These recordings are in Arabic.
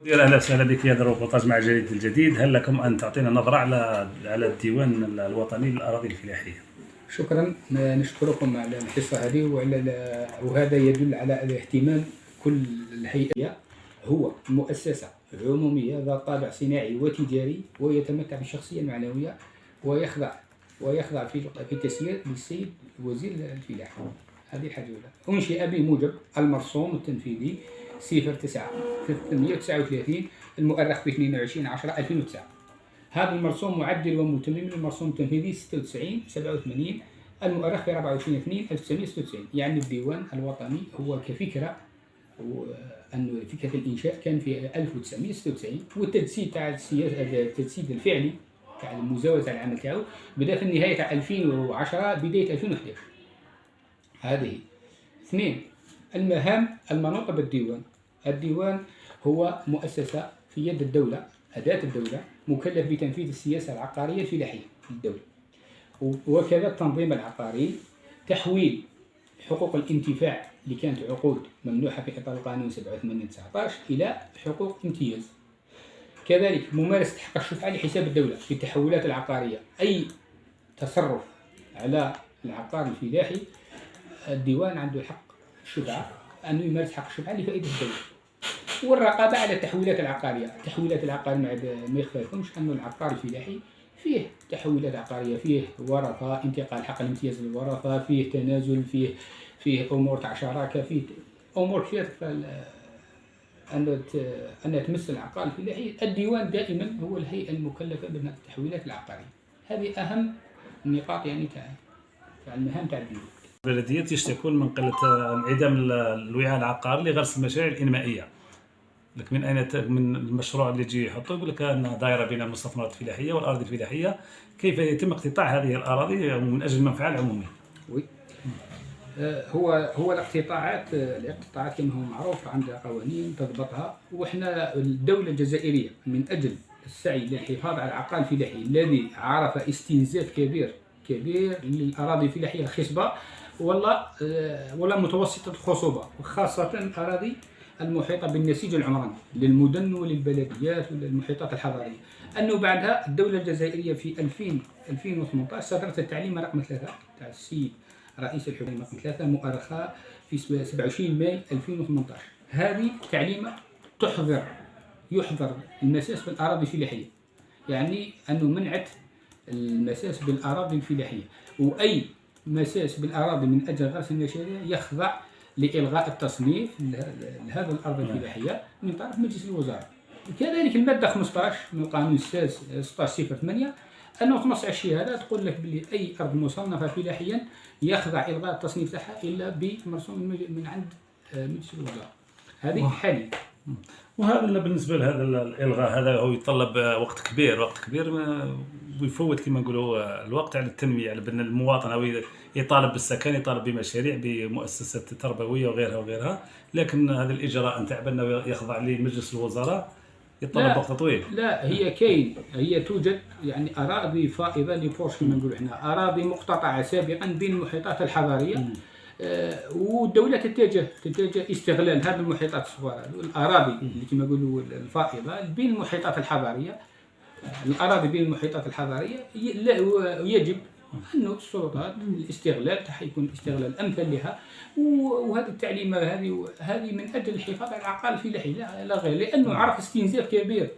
اهلا وسهلا بك يا الريبورتاج مع جريدة الجديد. هل لكم ان تعطينا نظره على الديوان الوطني للاراضي الفلاحيه؟ شكرا، نشكركم على الحصه هذه وهذا يدل على الاهتمام. كل الهيئه هو مؤسسه عموميه ذات طابع صناعي وتجاري ويتمتع بالشخصيه المعنويه ويخضع في تسيير للسيد وزير الفلاحه. هذه الحاجه الاولى. انشئ بموجب المرسوم التنفيذي 09/339 المؤرخ ب 22/10/2009. هذا المرسوم معدل ومتمم للمرسوم التنفيذي 96/87 المؤرخ ب 24/2/1996. يعني الديوان الوطني هو كفكره، أن فكره الانشاء كان في 1996، والتجسيد تاع التجسيد الفعلي تاع المزاوله تاع العمل تاعو بدا في النهايه تاع 2010 بدايه 2011. هذه. 2. المهام المنوطه بالديوان. الديوان هو مؤسسه في يد الدوله، أداة الدولة، مكلف بتنفيذ السياسة العقارية الفلاحية للدولة، وكذا التنظيم العقاري، تحويل حقوق الانتفاع اللي كانت عقود ممنوحة في إطار القانون 87/19 إلى حقوق امتياز. كذلك ممارسة حق الشفعة لحساب الدولة في التحولات العقارية. أي تصرف على العقار الفلاحي الديوان عنده حق الشفعة، أنه يمارس حق الشفعة لفائدة الدولة. والرقابة على التحويلات العقارية. التحويلات العقارية ما يخفاكمش أن العقار الفلاحي فيه تحويلات عقارية، فيه ورثة، انتقال حق الامتياز للورثة، فيه تنازل، فيه أمور تاع شراكة، فيه أمور كثير أن تمس العقار الفلاحي. الديوان دائما هو الهيئة المكلفة بالتحويلات العقارية. هذه أهم النقاط يعني تاع المهام تاع الديوان. البلديات يشتكون من قله انعدام الوعاء العقاري لغرس المشاريع الانمائيه. لك من اين من المشروع اللي يجي يحطوا يقول لك ان دائره بين المستثمرات الفلاحيه والاراضي الفلاحيه، كيف يتم اقتطاع هذه الاراضي من اجل المنفعه العموميه؟ وي. هو الاقتطاعات كما هو معروف عندها قوانين تضبطها، وإحنا الدولة الجزائرية من أجل السعي للحفاظ على العقار الفلاحي الذي عرف استنزاف كبير للأراضي الفلاحية الخصبة ولا متوسطة الخصوبة، وخاصة الأراضي المحيطة بالنسيج العمراني للمدن وللبلديات وللمحيطات الحضرية. أنه بعدها الدولة الجزائرية في 2018 صدرت التعليم رقم 3 تاع السيد رئيس الحكومة رقم 3 مؤرخة في 27 ماي 2018. هذه تعليمة يحظر المساس بالأراضي الفلاحية، يعني أنه منعت المساس بالأراضي الفلاحية، وأي مساس بالأراضي من أجل غرس المشاريع يخضع لإلغاء التصنيف لهذه الأرض الفلاحية من طرف مجلس الوزراء. كذلك المادة 15 من القانون السادس 16/08 أنه تنص على الشيء هذا، تقول لك بلي أي أرض مصنفة فلاحيا يخضع إلغاء التصنيف تاعها إلا بمرسوم من عند مجلس الوزراء. هذه حاليا. وهذا بالنسبه لهذا الالغاء هذا هو يتطلب وقت كبير ويفوت كما نقولوا الوقت على التنميه، على بان المواطن او يطالب بالسكن، يطالب بمشاريع بمؤسسات تربويه وغيرها، لكن هذا الاجراء نتاع بانه يخضع لمجلس الوزراء يتطلب وقت طويل. لا، هي توجد يعني اراضي فائضه لفورش كما نقولوا احنا، اراضي مقتطعه سابقا بين المحيطات الحضريه. والدولة تتجه استغلال هذه المحيطات الصغيرة، الأراضي اللي كما يقولوا الفائضة بين المحيطات الحضرية. الأراضي بين المحيطات الحضرية يجب أنه السلطات الاستغلال تاعها يكون استغلال أمثل لها. وهذه التعليمة هذه من أجل الحفاظ على العقار الفلاحي لا غير، لأنه عرف استنزاف كبير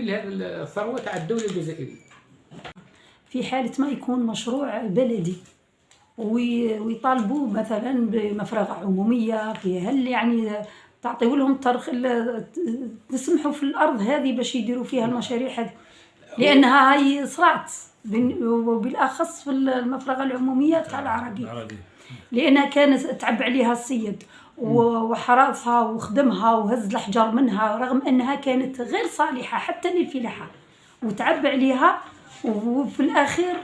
لهذه الثروة تاع الدولة الجزائرية. في حالة ما يكون مشروع بلدي ويطالبوا مثلا بمفرغة عمومية فيها، هل يعني تعطيوا لهم تسمحوا في الأرض هذه باش يديروا فيها المشاريع هذه؟ لأنها هي صرعت وبالأخص في المفرغة العمومية تاع العراقيل، لأنها كانت تعب عليها السيد وحرثها وخدمها وهز الأحجار منها، رغم أنها كانت غير صالحة حتى للفلاحة، وتعب عليها، وفي الأخير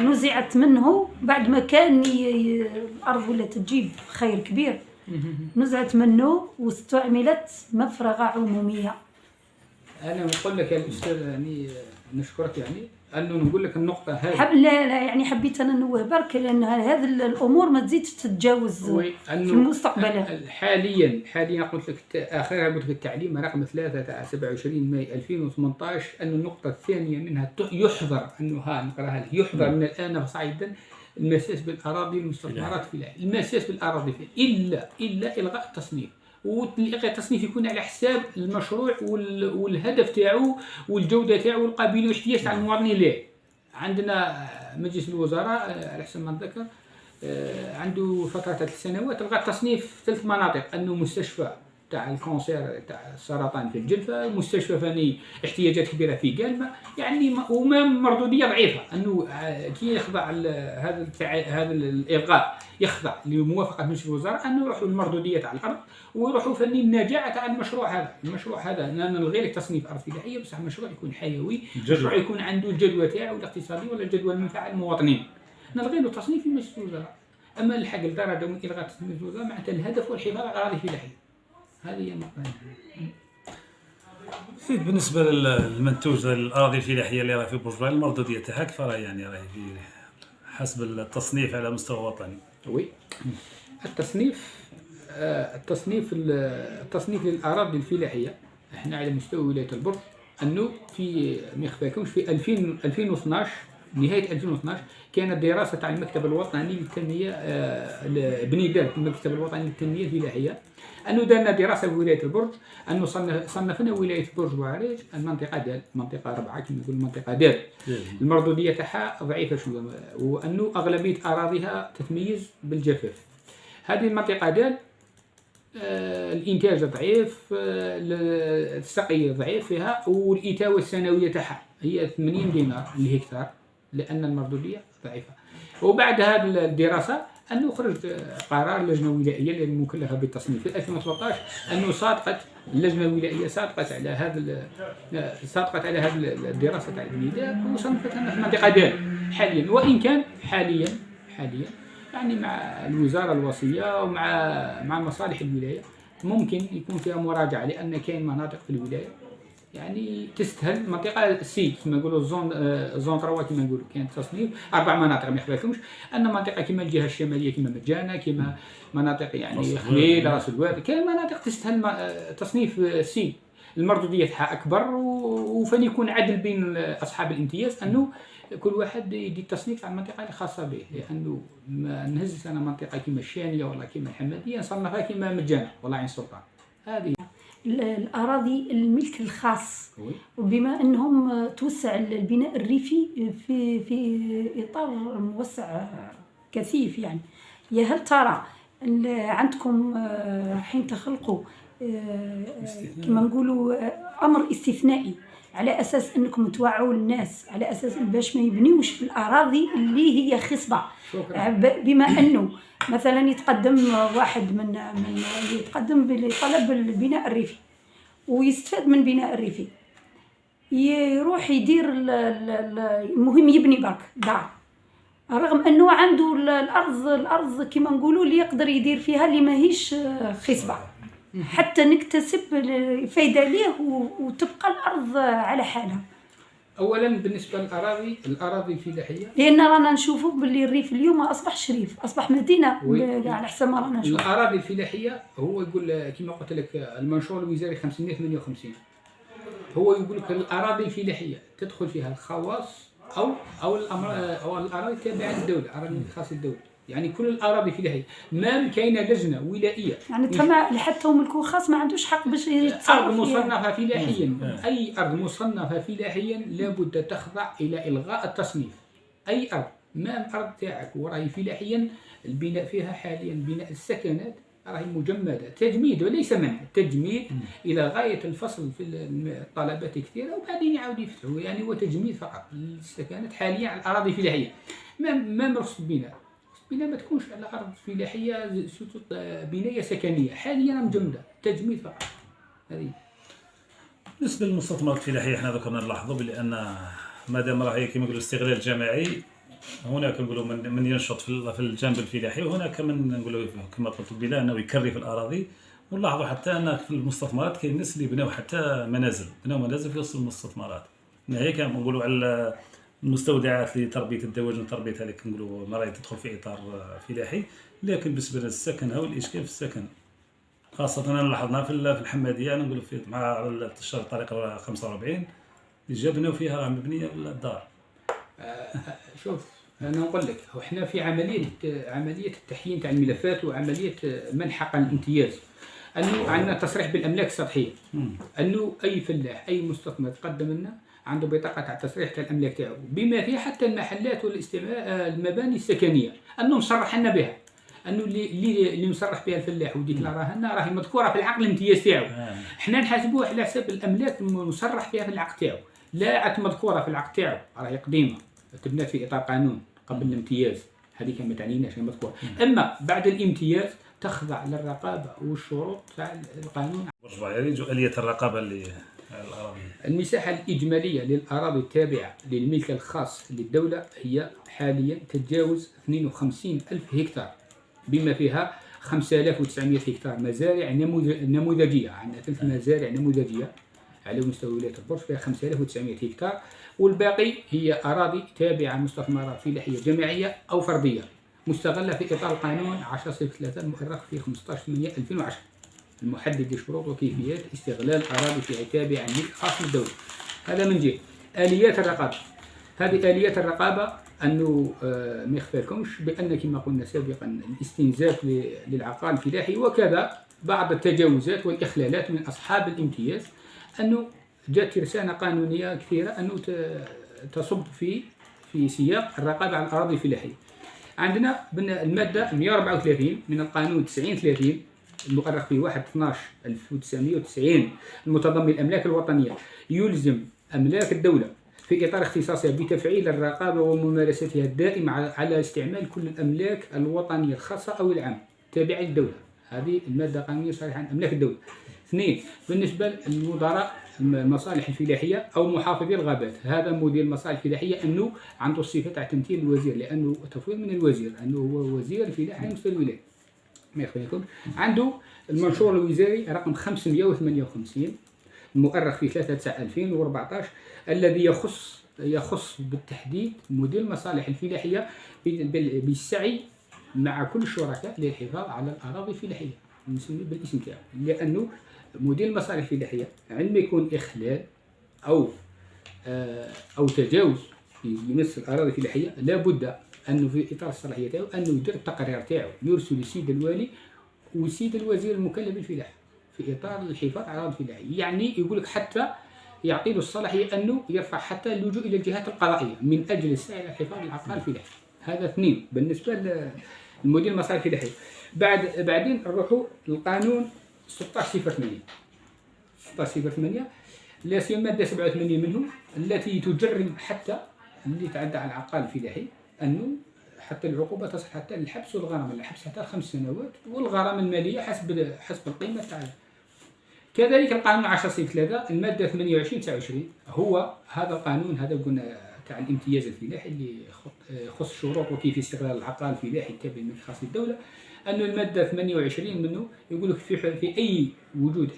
نزعت منه بعد ما كان الأرض ولا تجيب خير كبير، نزعت منه واستعملت مفرغة عمومية. أنا نقول لك يا الأستاذ يعني نشكرك، يعني انه نقول لك النقطه هذه. لا يعني حبيت انا نوه برك لان هذه الامور ما تزيدش تتجاوز في المستقبل. حاليا قلت لك اخرها قلت لك التعليم رقم 3 تاع 27 ماي 2018 ان النقطه الثانيه منها يحظر انه نقراها لك يحظر من الان فصاعدا المساس بالاراضي والمستثمرات في العالم، المساس بالاراضي الا الغاء التصنيف، والغاء التصنيف يكون على حساب المشروع والهدف تاعو والجوده تاعو والقابليه والاحتياج تاع المواطنين ليه. عندنا مجلس الوزراء على حسب ما نتذكر عنده فتره 3 سنوات الغى التصنيف 3 مناطق، انه مستشفى تاع الكونسير تاع السرطان في الجلفه، مستشفى فني احتياجات كبيره في قلمه، يعني وما مردوديه ضعيفه، انه كي يخضع هذا الالغاء يخضع لموافقه مجلس الوزراء انه يروحوا المردوديه تاع الارض ويروحوا فني النجاعه تاع المشروع هذا نلغي لك تصنيف ارض فلاحيه، بصح المشروع يكون حيوي، المشروع يكون عنده الجدوى تاعو الاقتصادي ولا الجدوى المنفعه للمواطنين، نلغي له تصنيف في مجلس الوزراء. اما الحق لدرجه من الغاء تصنيف الوزراء معناتها الهدف هو الحفاظ على الاراضي الفلاحيه. هذه هي النقطة. بالنسبة للمنتوج الأراضي الفلاحية اللي راهي في بورجوال المردودية تاعها كيف راهي يعني راهي في حسب التصنيف على مستوى وطني؟ وي التصنيف للأراضي الفلاحية احنا على مستوى ولاية البرج انه في ما يخفاكمش في 2012 نهاية 2012 كانت دراسة تاع المكتب الوطني للتنمية بنيدان المكتب الوطني للتنمية الفلاحية، أنه دارنا دراسة في ولاية البرج، أنه صنفنا ولاية برج وعريج المنطقة دال منطقة 4 كما نقول المنطقة دال المردودية تاعها ضعيفة شوية، وأنه أغلبية أراضيها تتميز بالجفاف. هذه المنطقة دال الإنتاج ضعيف، السقي ضعيف فيها، والإتاوة السنوية تاعها هي 80 دينار للهكتار لأن المردودية ضعيفة. وبعد هذه الدراسة أنه خرج قرار لجنة ولائية المكلفة بالتصنيف في 2013 أنه صادقت اللجنة الولائية صادقت على هذه الدراسة تاع البنيدان وصنفتها في المنطقة دال حاليا، وإن كان حاليا يعني مع الوزارة الوصية ومع مصالح الولاية ممكن يكون فيها مراجعة، لأن كاين مناطق في الولاية يعني تستهل منطقة السي كما نقولوا زون 3 كما نقولوا كاين تصنيف 4 مناطق ما يخفاكمش، أن منطقة كما الجهة الشمالية كما مجانا كما مناطق يعني خليل راس الواد كاين مناطق تستهل تصنيف سي المردودية تاعها أكبر، وفن يكون عدل بين أصحاب الامتياز أنه كل واحد يدي التصنيف على المنطقة الخاصة به، لأنه ما نهزش أنا منطقة كما الشانية ولا كما الحمادية نصنفها كما مجانا ولا عين سلطان. هذه الأراضي الملك الخاص، وبما أنهم توسع البناء الريفي في إطار موسع كثيف يعني، هل ترى عندكم حين تخلقوا كما نقولوا أمر استثنائي على أساس أنكم توعوا الناس على أساس باش ما يبنيوش في الأراضي اللي هي خصبة، بما أنه مثلا يتقدم واحد من يتقدم بطلب البناء الريفي ويستفاد من بناء الريفي، يروح يدير المهم يبني برك دار، رغم انه عنده الارض كما نقولوا اللي يقدر يدير فيها اللي ماهيش خصبه، حتى نكتسب فايده ليه وتبقى الارض على حالها. اولا بالنسبه للاراضي الفلاحيه، لان رانا نشوفوا باللي الريف اليوم ما اصبحش ريف، اصبح مدينه على حسب ما رانا نشوف. الاراضي الفلاحيه هو يقول كما قلت لك المنشور الوزاري 558 هو يقول لك الاراضي الفلاحيه تدخل فيها الخواص او الاراضي التابعه للدوله، الاراضي الخاصه بالدوله، يعني كل الاراضي الفلاحيه ما كاينه لجنه ولائيه يعني تما حتى ملكه خاص ما عندوش حق باش يتصرف ارض مصنفه فلاحيا. اي ارض مصنفه فلاحيا لابد تخضع الى الغاء التصنيف. اي ارض ما الارض تاعك وراهي فلاحيا البناء فيها حاليا بناء السكنات راهي مجمده تجميد وليس منع، تجميد الى غايه الفصل في الطلبات كثيره وبعدين يعاودوا يفتحوا، يعني هو تجميد فقط للسكنات حاليا على الاراضي الفلاحيه. ما مرخص بناء ما تكونش على ارض فلاحيه بنايه سكنيه، حاليا مجمده تجميد فقط. هذه بالنسبه للمستثمرات الفلاحيه احنا ذكرنا نلاحظوا بان مادام راهي كما نقولوا استغلال جماعي، هناك نقولوا من ينشط في الجانب الفلاحي، وهناك من نقولوا كما قلت بلا انه يكري في الاراضي. ونلاحظوا حتى ان في المستثمرات كاين الناس اللي بناو حتى منازل في وسط المستثمرات. هي كما نقولوا على المستودعات لتربيه الدواجن وتربيتها اللي كنقولوا مراهي تدخل في اطار فلاحي. لكن بالنسبه للسكن هو الاشكال في السكن، خاصه انا لاحظنا في الحماديه، انا نقول في مع انتشار الطريق 45 اللي جا بناو فيها راه مبنيه الدار. شوف انا نقول لك، هو احنا في عمليه التحيين تاع الملفات وعمليه منح حق الامتياز، انه عندنا تصريح بالاملاك السطحيه، انه اي فلاح اي مستثمر تقدم لنا عنده بطاقه تاع التصريح تاع الاملاك تاعو، بما فيها حتى المحلات المباني السكنيه، انه مصرح لنا بها، انه اللي مصرح بها الفلاح وديكلاراها لنا راهي مذكوره في العقد الامتياز تاعو. احنا نحاسبوه على حساب الاملاك المصرح بها في العقد تاعو، لا عاد مذكوره في العقد تاعو، راهي قديمه تبنات في اطار قانون قبل الامتياز، هذيك ما تعنيناش مذكوره. اما بعد الامتياز تخضع للرقابه والشروط تاع القانون. آلية الرقابه اللي الأراضي. المساحه الاجماليه للاراضي التابعه للملك الخاص للدوله هي حاليا تتجاوز 52,000 هكتار، بما فيها 5,900 هكتار مزارع نموذجيه. عندنا 3 مزارع نموذجيه على مستوى ولاية البرج فيها 5,900 هكتار، والباقي هي أراضي تابعة مستثمرات فلاحية جماعية أو فردية مستغلة في إطار القانون 10/3 المؤرخ في 15/8/2010 المحدد لشروط وكيفيات استغلال أراضي فيها تابعة للملك الخاص بالدولة. هذا من جهة. آليات الرقابة، هذه آليات الرقابة أنه ما يخفالكمش بأن كما قلنا سابقا الاستنزاف للعقار الفلاحي وكذا بعض التجاوزات والإخلالات من أصحاب الامتياز، أنه جاءت رسالة قانونية كثيرة أنه تصب في سياق الرقابة على الأراضي الفلاحية. عندنا المادة 134 من القانون 90/30 المؤرخ في 1/12/1990 المتضمن الأملاك الوطنية، يلزم أملاك الدولة في إطار اختصاصها بتفعيل الرقابة وممارستها الدائمة على استعمال كل الأملاك الوطنية الخاصة أو العامة تابعة للدولة. هذه المادة قانونية صريحة عن أملاك الدولة. 2 بالنسبة للمدراء المصالح الفلاحية أو محافظي الغابات، هذا مدير المصالح الفلاحية أنه عنده الصفة تاع تمثيل الوزير، لأنه تفويض من الوزير أنه هو وزير الفلاحة على مستوى الولاية. ما يخفيكم عنده المنشور الوزاري رقم 558 المؤرخ في 3/9/2014 الذي يخص بالتحديد مدير المصالح الفلاحية بالسعي مع كل الشركاء للحفاظ على الأراضي الفلاحية، نسميه بالاسم تاعو، لأنه مدير المصالح الفلاحية عندما يكون إخلال أو تجاوز يمس الأراضي الفلاحية لابد أنه في إطار الصلاحية تاعو أنه يدير التقرير تاعو يرسل للسيد الوالي والسيد الوزير المكلف بالفلاحة في إطار الحفاظ على الأراضي الفلاحية. يعني يقول لك حتى يعطي له الصلاحية أنه يرفع حتى اللجوء إلى الجهات القضائية من أجل السعي على الحفاظ على العقار الفلاحي. هذا 2 بالنسبة للمدير المصالح الفلاحية. بعدين نروحوا للقانون 16/08 لا سيما المادة 87 منه التي تجرم حتى اللي تعدى على العقار الفلاحي أنه حتى العقوبة تصل حتى للحبس والغرامة، الحبس حتى 5 سنوات والغرامة المالية حسب القيمة تاعها. كذلك القانون 10/3 المادة 28/29 هو هذا القانون هذا قلنا تاع الامتياز الفلاحي اللي يخص شروط وكيف استغلال العقار الفلاحي التابع للملك الخاص للدولة. أنه المادة 28 منه يقول لك في أي وجود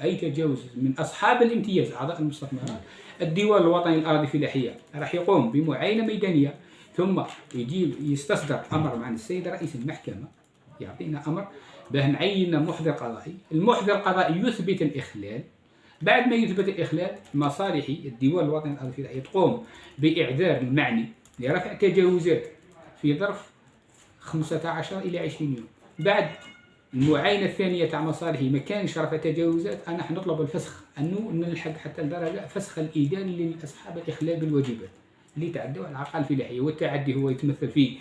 أي تجاوز من أصحاب الامتياز أعضاء المستثمرات، الديوان الوطني للأراضي الفلاحية راح يقوم بمعاينة ميدانية ثم يستصدر أمر مع السيد رئيس المحكمة، يعطينا أمر باه نعين محضر قضائي، المحضر القضائي يثبت الإخلال. بعد ما يثبت الإخلال مصالحي الديوان الوطني للأراضي الفلاحية تقوم بإعذار المعني لرفع تجاوزات في ظرف 15 إلى 20 يوم. بعد المعاينة الثانية تاع مصالحي ما كانش رفع تجاوزات أنا حنطلب الفسخ، أنه نلحق حتى لدرجة فسخ الإداني لأصحاب الإخلال بالواجبات اللي تعدوا على العقار الفلاحي. والتعدي هو يتمثل في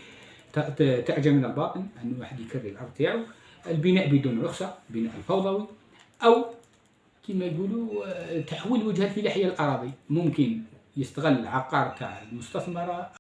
تأجر من الباطن، أنه واحد يكرر الأرض تاعو، البناء بدون رخصة، بناء الفوضوي، أو كما يقولوا تحويل وجهة الفلاحية للأراضي، ممكن يستغل العقار تاع المستثمرة